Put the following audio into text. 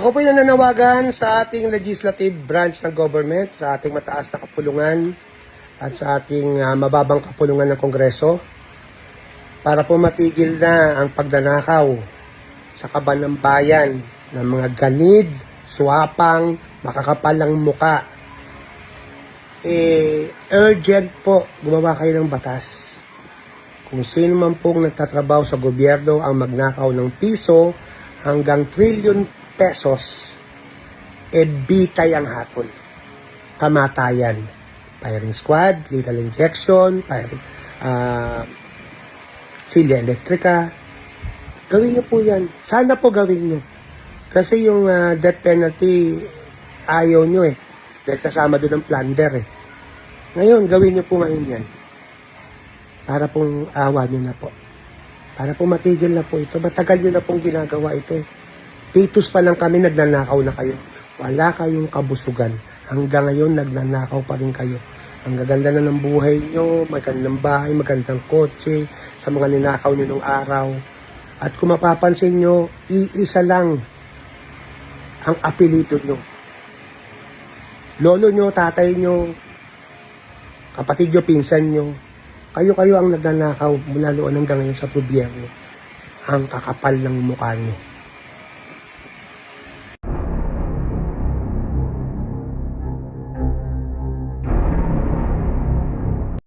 Ako po yung nananawagan sa ating legislative branch ng government, sa ating mataas na kapulungan at sa ating mababang kapulungan ng Kongreso para po matigil na ang pagnanakaw sa kaban ng bayan ng mga ganid, swapang, makakapalang muka. Urgent po, gumawa kayo ng batas. Kung sino man pong nagtatrabaho sa gobyerno ang magnakaw ng piso hanggang trillion pesos, bitay ang hatol. Kamatayan. Firing squad, lethal injection, silya elektrika. Gawin nyo po yan. Sana po gawin nyo. Kasi yung death penalty, ayaw nyo eh. Dahil kasama doon ang plunder eh. Ngayon, gawin nyo po ngayon yan. Para pong awa nyo na po. Para po matigil na po ito. Matagal nyo na pong ginagawa ito eh. Pitos pa lang kami, nagnanakaw na kayo. Wala kayong kabusugan. Hanggang ngayon, nagnanakaw pa rin kayo. Ang gaganda na ng buhay nyo, magandang bahay, magandang kotse, sa mga ninakaw nyo nung araw. At kung mapapansin nyo, iisa lang ang apelido nyo. Lolo nyo, tatay nyo, kapatid nyo, pinsan nyo, kayo ang nagnanakaw mula noon hanggang ngayon sa gobyerno. Ang kakapal ng mukha nyo.